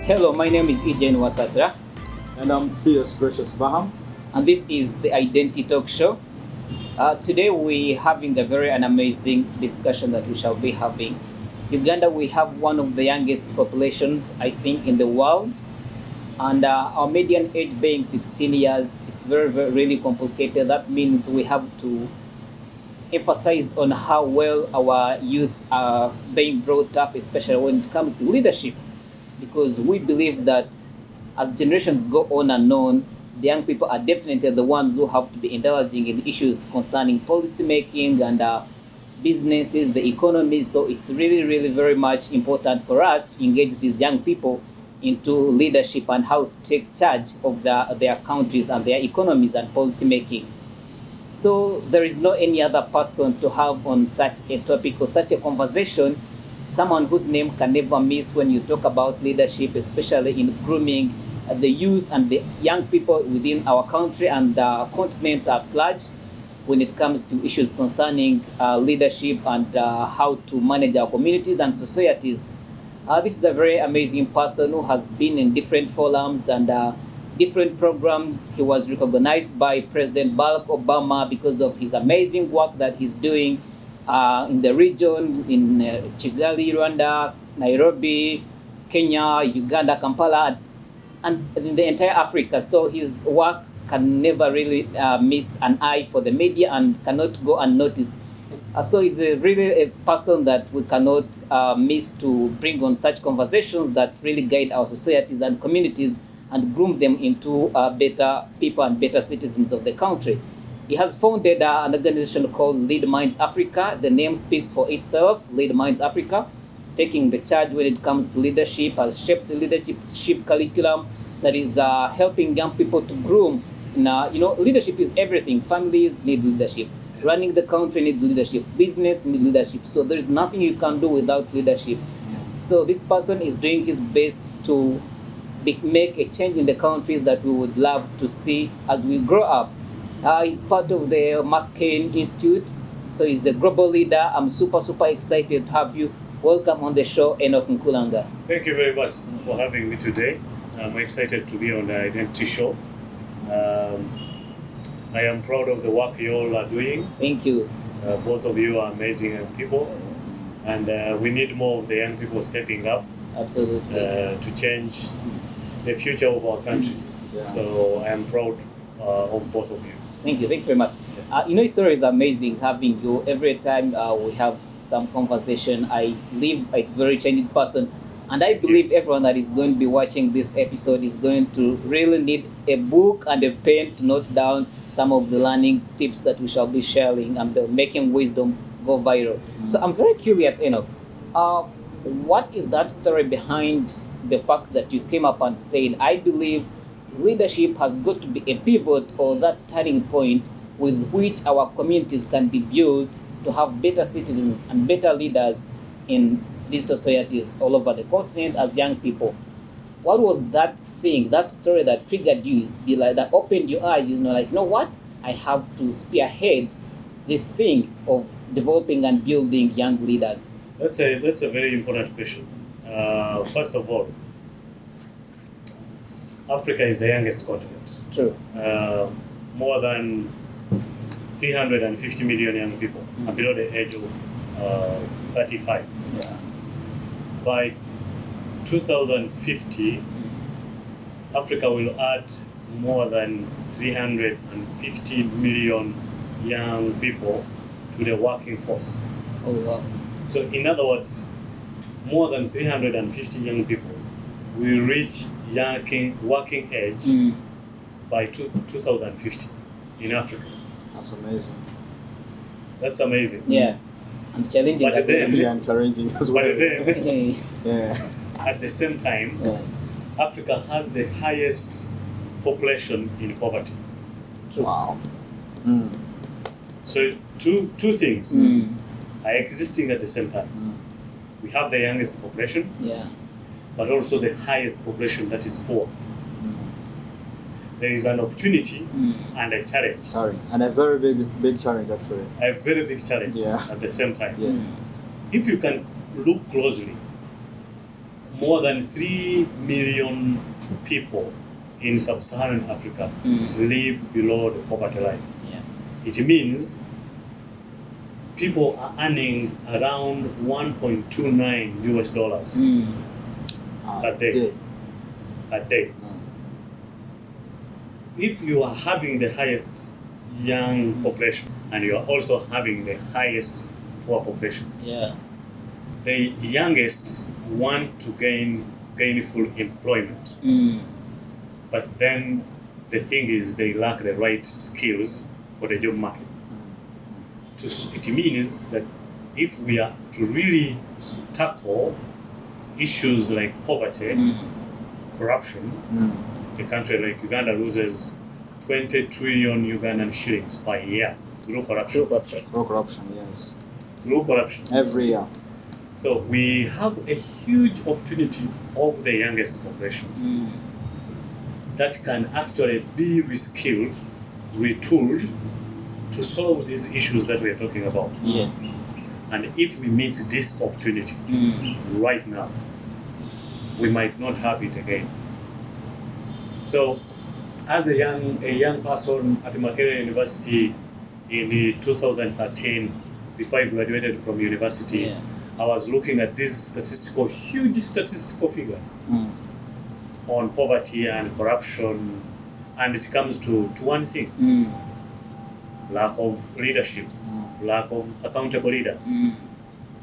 Hello, my name is Ejen Wasasra, And I'm Theos Gracious Baham. and this is the Identity Talk Show. Today we're having a very amazing discussion that we shall be having. Uganda, we have one of the youngest populations, I think, in the world, and our median age being 16 years is very really complicated. That means we have to emphasize on how well our youth are being brought up, especially when it comes to leadership, because we believe that as generations go on and on, the young people are definitely the ones who have to be indulging in issues concerning policy making and businesses, the economy. So it's really very much important for us to engage these young people into leadership and how to take charge of their countries and their economies and policy making. So there is no any other person to have on such a topic or such a conversation, someone whose name can never miss when you talk about leadership, especially in grooming the youth and the young people within our country and the continent at large when it comes to issues concerning leadership and how to manage our communities and societies. This is a very amazing person who has been in different forums and different programs. He was recognized by President Barack Obama because of his amazing work that he's doing in the region, in Kigali, Rwanda, Nairobi, Kenya, Uganda, Kampala, and in the entire Africa. So his work can never really miss an eye for the media and cannot go unnoticed. So he's really a person that we cannot miss to bring on such conversations that really guide our societies and communities and groom them into better people and better citizens of the country. He has founded an organization called LeadMinds Africa. The name speaks for itself, LeadMinds Africa, taking the charge when it comes to leadership, has shaped the leadership curriculum that is helping young people to groom. Leadership is everything. Families need leadership. Running the country needs leadership. Business needs leadership. So there's nothing you can do without leadership. So this person is doing his best to make a change in the countries that we would love to see as we grow up. He's part of the McCain Institute, so he's a global leader. I'm super excited to have you. Welcome on the show, Enoch Nkulanga. Thank you very much for having me today. I'm excited to be on the Identity Show. I am proud of the work you all are doing. Thank you. Both of you are amazing young people, and we need more of the young people stepping up. Absolutely. To change the future of our countries. Yeah. So I am proud of both of you. Thank you very much. It's always amazing having you. Every time we have some conversation, I leave a very changed person. And I believe everyone that is going to be watching this episode is going to really need a book and a pen to note down some of the learning tips that we shall be sharing and making wisdom go viral. So I'm very curious, Enoch. What is that story behind the fact that you came up and said, I believe leadership has got to be a pivot or that turning point with which our communities can be built to have better citizens and better leaders in these societies all over the continent as young people? What was that thing, that story that triggered you, that opened your eyes, what? I have to spearhead the thing of developing and building young leaders. That's a very important question. First of all, Africa is the youngest continent. True. More than 350 million young people are below the age of 35. Yeah. By 2050, Africa will add more than 350 million young people to the working force. Oh, wow. So in other words, more than 350 young people will reach working age by 2050 in Africa. That's amazing. That's amazing. Yeah. And challenging. But then, Yeah, it's arranging as well. but then Yeah. at the same time, Yeah. Africa has the highest population in poverty. Wow. So two things are existing at the same time. We have the youngest population, Yeah. but also the highest population that is poor. There is an opportunity and a challenge. Sorry, and a very big challenge actually. A very big challenge Yeah. at the same time. Yeah. If you can look closely, more than 3 million people in sub-Saharan Africa live below the poverty line. Yeah. It means people are earning around 1.29 US dollars a day. A day. If you are having the highest young population and you are also having the highest poor population, Yeah. the youngest want to gain gainful employment, but then the thing is they lack the right skills for the job market. It means that if we are to really tackle issues like poverty, corruption, a country like Uganda loses 20 trillion Ugandan shillings per year through corruption. Through corruption, yes. Through corruption. Every year. So we have a huge opportunity of the youngest population that can actually be reskilled, retooled to solve these issues that we are talking about. Yes. And if we miss this opportunity right now, we might not have it again. So, as a young person at Makerere University in 2013, before I graduated from university, I was looking at these huge statistical figures on poverty and corruption, and it comes to one thing: lack of leadership, lack of accountable leaders.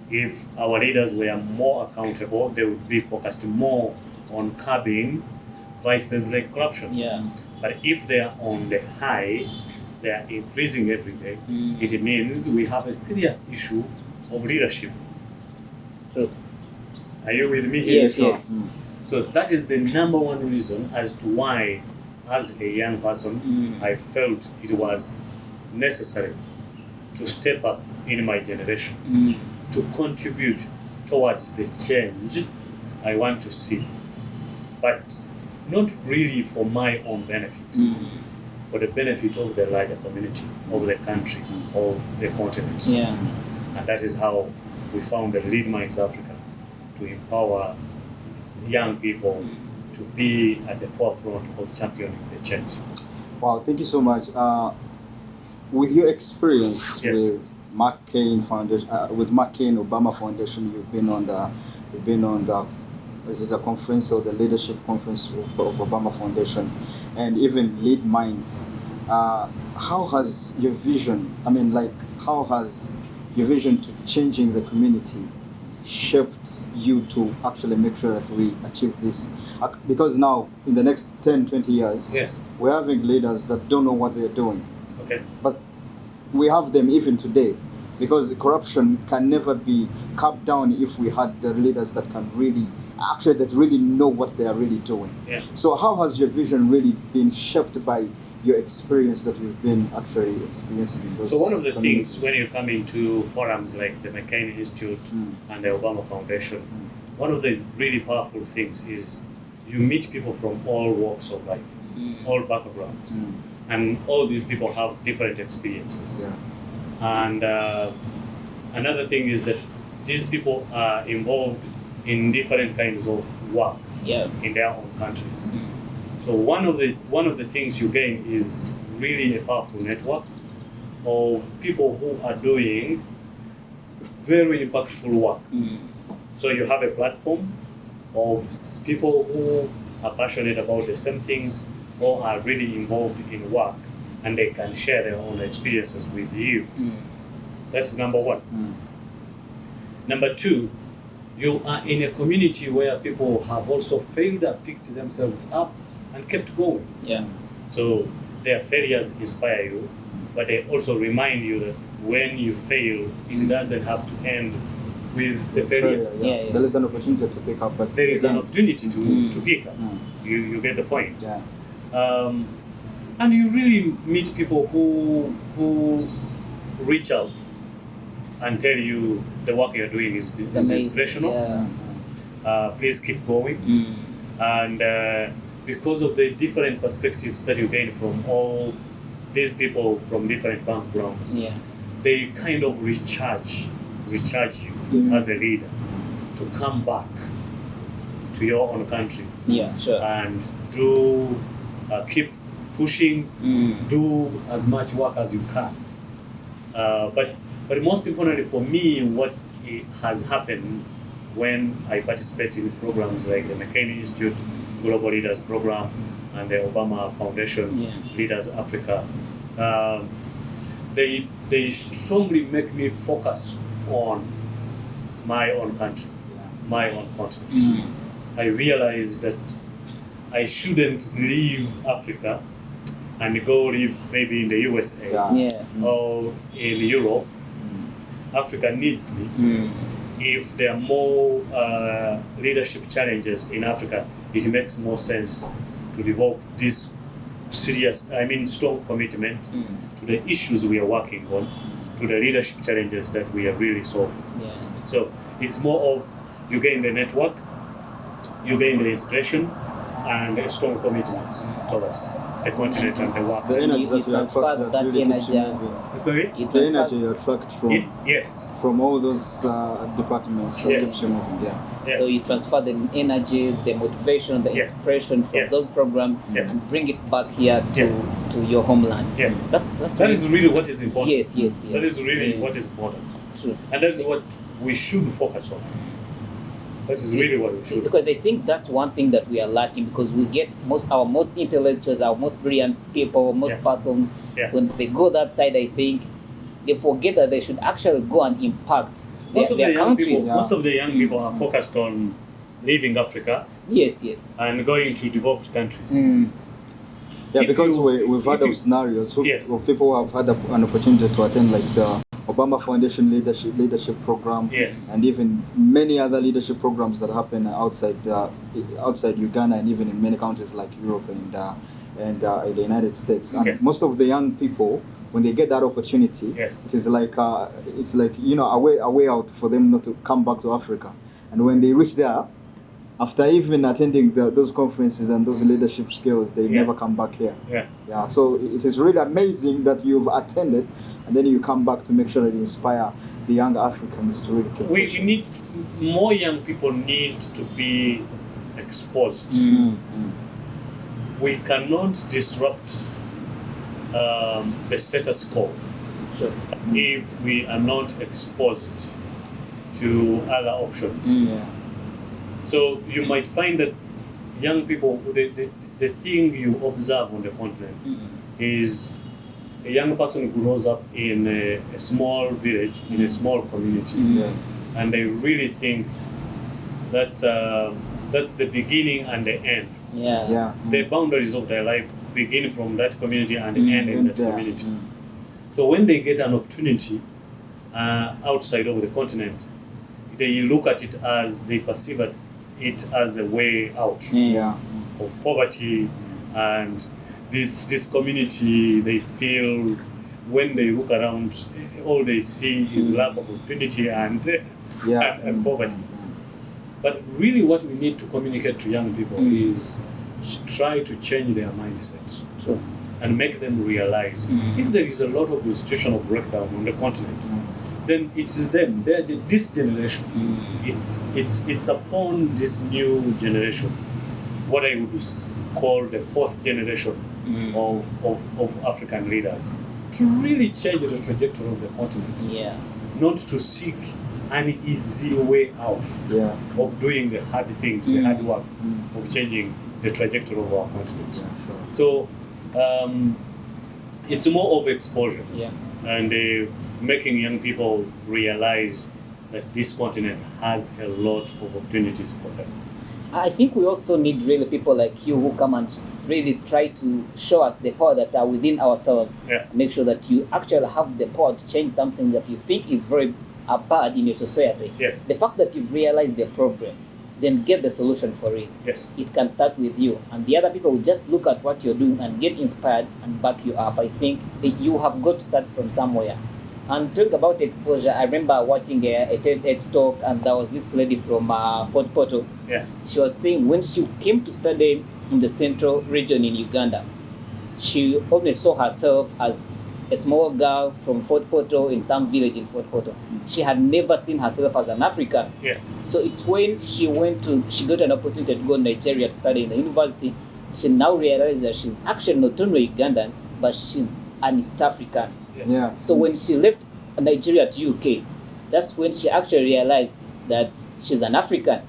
If our leaders were more accountable, they would be focused more on curbing vices like corruption. Yeah. But if they are on the high, they are increasing every day, it means we have a serious issue of leadership. True. Are you with me here? Yes, yes. So that is the number one reason as to why, as a young person, I felt it was necessary to step up in my generation to contribute towards the change I want to see, but not really for my own benefit, for the benefit of the larger community, of the country, of the continent. Yeah. And that is how we founded LeadMinds Africa, to empower young people to be at the forefront of championing the change. Wow, thank you so much. With your experience Yes. with McCain Foundation, with McCain Obama Foundation, you've been on the is it a conference or the leadership conference of Obama Foundation, and even LeadMinds. How has your vision? How has your vision to changing the community shaped you to actually make sure that we achieve this? Because now, in the next 10, 20 years, Yes. we're having leaders that don't know what they're doing. Okay. But we have them even today, because corruption can never be cut down if we had the leaders that can really know what they are really doing. Yeah. So how has your vision really been shaped by your experience that you've been actually experiencing in those So one of the communities? things when you come into forums like the McCain Institute and the Obama Foundation, one of the really powerful things is you meet people from all walks of life, all backgrounds, and all these people have different experiences. Yeah. And another thing is that these people are involved in different kinds of work in their own countries. So one of the things you gain is really a powerful network of people who are doing very impactful work. So you have a platform of people who are passionate about the same things or are really involved in work, and they can share their own experiences with you. That's number one. Number two, you are in a community where people have also failed and picked themselves up and kept going. Yeah. So their failures inspire you, but they also remind you that when you fail, it doesn't have to end with the failure. Yeah. There is an opportunity to pick up, but There is an opportunity to pick up. Mm. You get the point. Yeah. And you really meet people who reach out and tell you the work you're doing is inspirational. Yeah. Please keep going. And because of the different perspectives that you gain from all these people from different backgrounds, they kind of recharge you as a leader to come back to your own country. Yeah, sure. And keep pushing, do as much work as you can. But most importantly for me, what has happened when I participate in programs like the McCain Institute Global Leaders Program and the Obama Foundation Leaders Africa, they strongly make me focus on my own country, my own continent. I realized that I shouldn't leave Africa and go live maybe in the USA or in Europe. Africa needs me. If there are more leadership challenges in Africa, it makes more sense to develop this strong commitment to the issues we are working on, to the leadership challenges that we are really solving. So it's more of you gain the network, you gain the inspiration, and a strong commitment towards the continent and the work. The energy that you transfer attract that really keeps you energy. moving. Sorry? The energy you attract Yes. from all those departments that keeps you moving. So you transfer the energy, the motivation, the inspiration from those programs and bring it back here to your homeland. Yes. That is really what is important. Yes. That is really what is important. True. And that's what we should focus on. That is really what we should. Because I think that's one thing that we are lacking, because we get our most intellectuals, our most brilliant people, most persons, when they go that side, I think they forget that they should actually go and impact their countries. Most of the young people are focused on leaving Africa. Yes. And going to developed countries. Because we've had those scenarios where people have had an opportunity to attend like the Obama Foundation leadership program, and even many other leadership programs that happen outside Uganda, and even in many countries like Europe and the United States. And most of the young people, when they get that opportunity, it is like a way out for them not to come back to Africa. And when they reach there, after even attending those conferences and those leadership skills, they never come back here. So it is really amazing that you've attended, and then you come back to make sure that you inspire the young Africans to really keep pushing. More young people need to be exposed. We cannot disrupt the status quo if we are not exposed to other options. So you might find that young people, the thing you observe on the continent is a young person grows up in a small village, in a small community, and they really think that's the beginning and the end. The boundaries of their life begin from that community and end in that community. So when they get an opportunity outside of the continent, they look at it as, they perceive it as a way out of poverty, and this community, they feel when they look around, all they see is lack of opportunity and poverty. But really what we need to communicate to young people is try to change their mindset and make them realize if there is a lot of institutional breakdown on the continent, then it is them. They're this generation. It's upon this new generation, what I would call the fourth generation of African leaders, to really change the trajectory of the continent. Not to seek an easy way out of doing the hard things, the hard work of changing the trajectory of our continent. So it's more of exposure and making young people realize that this continent has a lot of opportunities for them. I think we also need really people like you who come and really try to show us the power that are within ourselves. Make sure that you actually have the power to change something that you think is very bad in your society. The fact that you've realized the problem, then get the solution for it. It can start with you, and the other people will just look at what you're doing and get inspired and back you up. I think that you have got to start from somewhere. And talk about exposure, I remember watching a TEDx talk, and there was this lady from Fort Portal. She was saying when she came to study in the central region in Uganda, she always saw herself as a small girl from Fort Portal in some village in Fort Portal. She had never seen herself as an African. Yes. So it's when she got an opportunity to go to Nigeria to study in the university. She now realized that she's actually not only Ugandan, but she's an East African. Yeah. So when she left Nigeria to UK, that's when she actually realized that she's an African.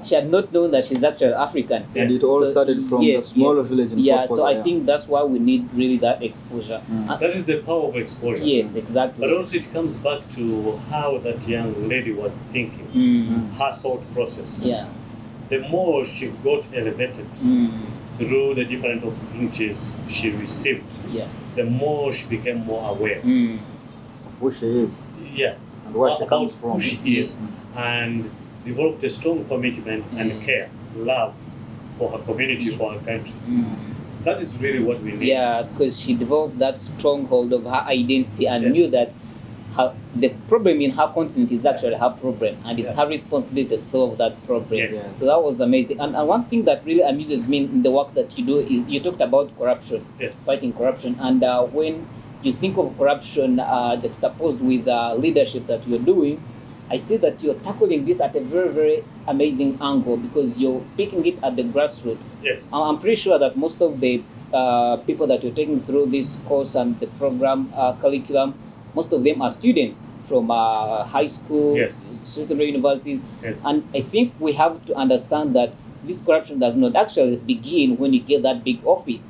She had not known that she's actually African. And it all started from the smaller village in Fort Portal. So I think that's why we need really that exposure. That is the power of exposure. Yes, exactly. But also it comes back to how that young lady was thinking, her thought process. Yeah. The more she got elevated through the different opportunities she received, the more she became more aware of who she is. Yeah. And where she comes from. Who she is. And developed a strong commitment and care, love for her community, for her country. That is really what we need. Yeah, because she developed that stronghold of her identity and knew that the problem in her continent is actually her problem, and it's her responsibility to solve that problem. Yes. So that was amazing. And one thing that really amuses me in the work that you do is you talked about corruption, fighting corruption. And when you think of corruption juxtaposed with leadership that you're doing, I see that you're tackling this at a very, very amazing angle because you're picking it at the grassroots. Yes. I'm pretty sure that most of the people that you're taking through this course and the program curriculum, most of them are students from high school, secondary universities. And I think we have to understand that this corruption does not actually begin when you get that big office.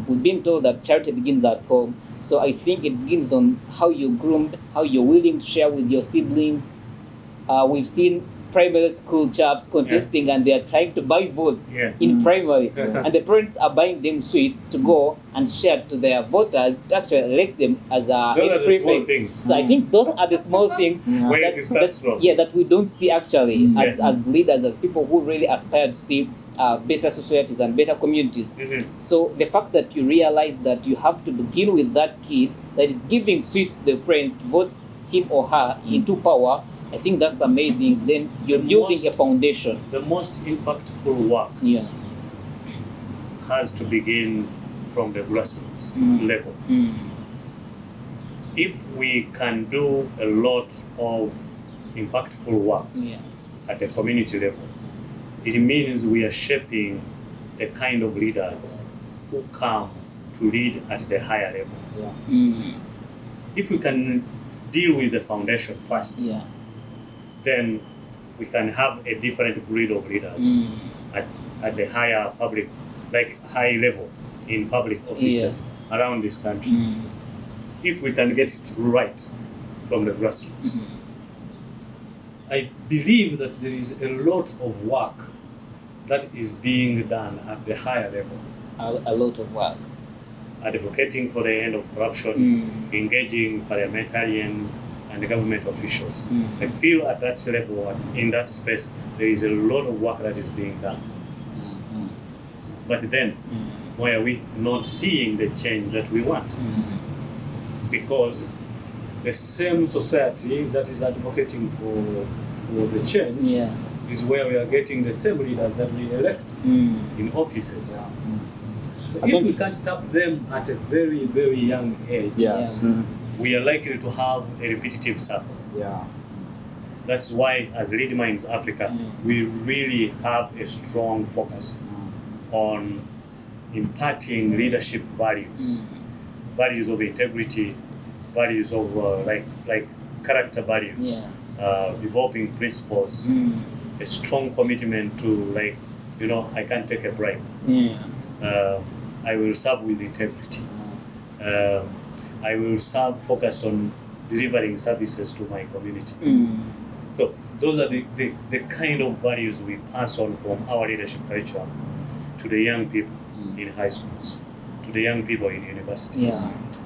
We've been told that charity begins at home. So I think it begins on how you're groomed, how you're willing to share with your siblings. We've seen primary school chaps contesting and they're trying to buy votes in primary. And the parents are buying them sweets to go and share to their voters to actually elect them as a prefect. So I think those are the small things that we don't see actually as leaders, as people who really aspire to see better societies and better communities. So the fact that you realize that you have to begin with that kid that is giving sweets to the friends to vote him or her into power, I think that's amazing. Then you're building a foundation. The most impactful work has to begin from the grassroots level. If we can do a lot of impactful work at the community level, it means we are shaping the kind of leaders who come to lead at the higher level. If we can deal with the foundation first, then we can have a different breed of leaders at the higher public, like high level in public offices around this country. If we can get it right from the grassroots. I believe that there is a lot of work that is being done at the higher level. A lot of work. Advocating for the end of corruption, engaging parliamentarians and government officials. I feel at that level, in that space, there is a lot of work that is being done. But then, why are we not seeing the change that we want? Because the same society that is advocating for the change is where we are getting the same leaders that we elect in offices. So if we can't tap them at a very, very young age, we are likely to have a repetitive cycle. That's why, as LeadMinds Africa, we really have a strong focus on imparting leadership values, values of integrity, values of like character values, developing principles, a strong commitment to I can't take a bribe. I will serve with integrity. I will serve focused on delivering services to my community. So those are the kind of values we pass on from our leadership culture to the young people in high schools, to the young people in universities,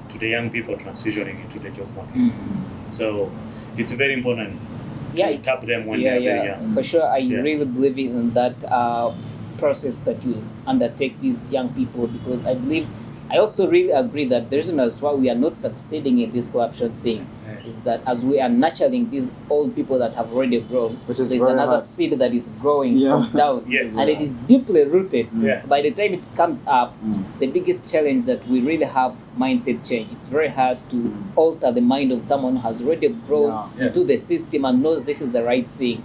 to the young people transitioning into the job market. So it's very important to tap them when they're very young. For sure, I really believe in that process that you undertake these young people, because I believe I also really agree that the reason as why we are not succeeding in this corruption thing is that as we are nurturing these old people that have already grown, there's another seed that is growing from down, and it is deeply rooted. By the time it comes up, the biggest challenge that we really have mindset change. It's very hard to alter the mind of someone who has already grown into the system and knows this is the right thing.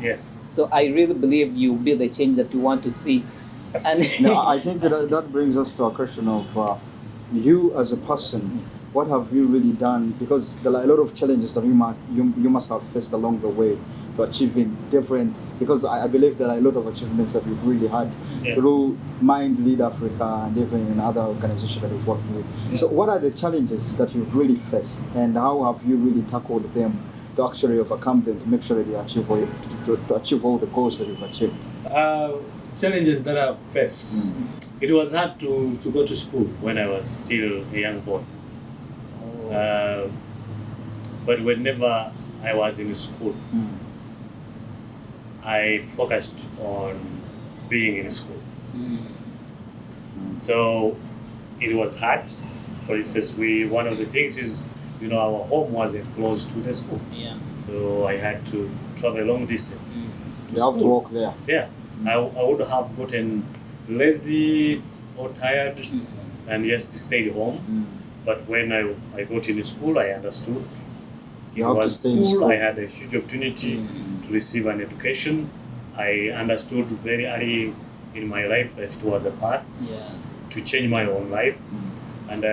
So I really believe you'll be the change that you want to see. And I think that brings us to a question of you as a person. What have you really done? Because there are a lot of challenges that you must have faced along the way to achieving different. Because I believe there are a lot of achievements that we've really had through LeadMinds Africa and even in other organizations that we've worked with. So what are the challenges that you've really faced, and how have you really tackled them to actually overcome them to make sure that you achieve to achieve all the goals that you've achieved? Challenges that I've faced. It was hard to go to school when I was still a young boy. But whenever I was in school, I focused on being in school. So it was hard. For instance, one of the things is, our home wasn't close to the school. So I had to travel a long distance. You have to walk there. Yeah. I would have gotten lazy or tired and just stayed home. But when I got in school, I understood it was school. I had a huge opportunity to receive an education. I understood very early in my life that it was a path to change my own life. And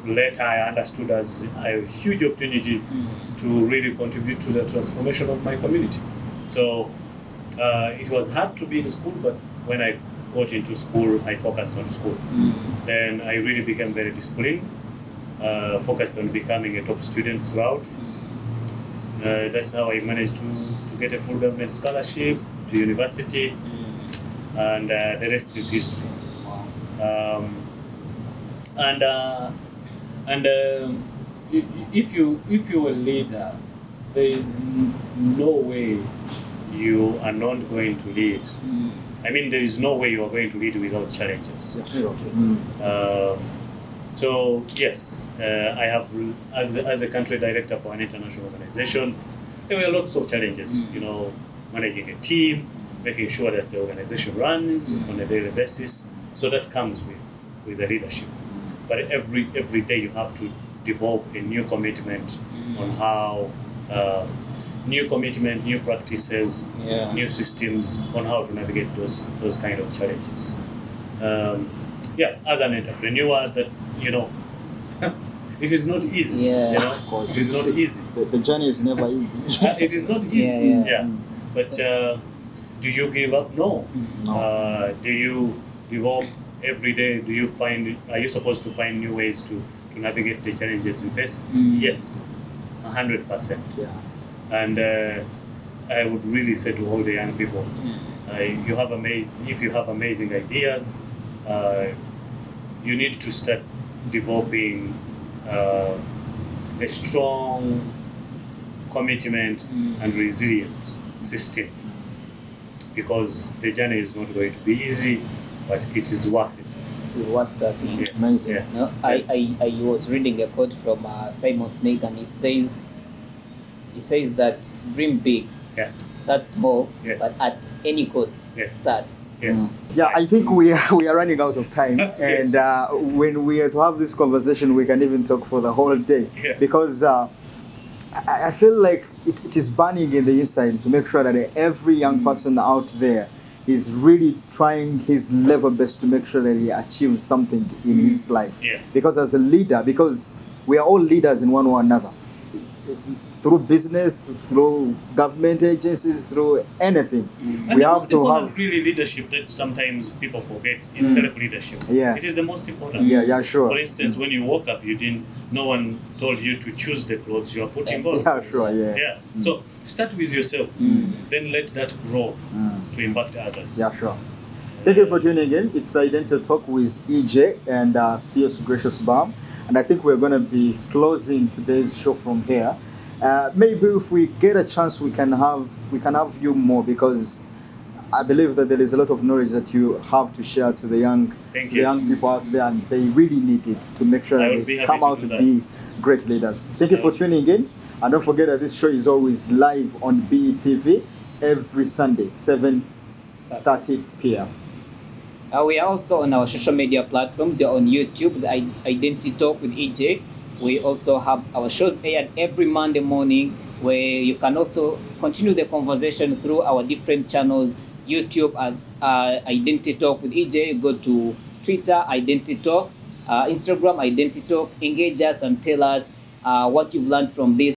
later I understood as a huge opportunity to really contribute to the transformation of my community. So it was hard to be in school, but when I got into school, I focused on school. Then I really became very disciplined, focused on becoming a top student throughout. That's how I managed to get a full government scholarship to university, and the rest is history. If you're a leader, there is no way you are not going to lead. I mean, there is no way you are going to lead without challenges. So yes, I have, as a country director for an international organization, there were lots of challenges. Managing a team, making sure that the organization runs on a daily basis. So that comes with the leadership. But every day you have to develop a new commitment on how, new commitment, new practices, new systems on how to navigate those kind of challenges. As an entrepreneur, that it is not easy. Of course, it is not easy. The journey is never easy. It is not easy. But do you give up? No. Do you develop every day? Are you supposed to find new ways to navigate the challenges you face? Yes, 100%. And I would really say to all the young people, if you have amazing ideas, you need to start developing a strong commitment and resilient system, because the journey is not going to be easy, but it is worth it. It's worth starting. Amazing. I was reading a quote from Simon Sinek, and he says that dream big, start small, but at any cost, start. I think we are running out of time, and when we are to have this conversation, we can even talk for the whole day, because I feel like it is burning in the inside to make sure that every young person out there is really trying his level best to make sure that he achieves something in his life. Because as a leader, because we are all leaders in one or another, through business, through government agencies, through anything. We have to have really leadership that sometimes people forget is self-leadership. It is the most important. Sure. For instance, when you woke up, no one told you to choose the clothes you are putting on. So start with yourself, then let that grow to impact others. Sure. Thank you for tuning in. It's Identity Talk with EJ and Theos Gracious Balm, and I think we're going to be closing today's show from here. Maybe if we get a chance, we can have you more, because I believe that there is a lot of knowledge that you have to share to the young people out there, and they really need it to make sure that they come out to be great leaders. Thank you for tuning in, and don't forget that this show is always live on BETV every Sunday, 7:30 p.m. We are also on our social media platforms. You're on YouTube, the Identity Talk with EJ. We also have our shows aired every Monday morning, where you can also continue the conversation through our different channels. YouTube at Identity Talk with EJ. Go to Twitter, Identity Talk, Instagram, Identity Talk. Engage us and tell us what you've learned from this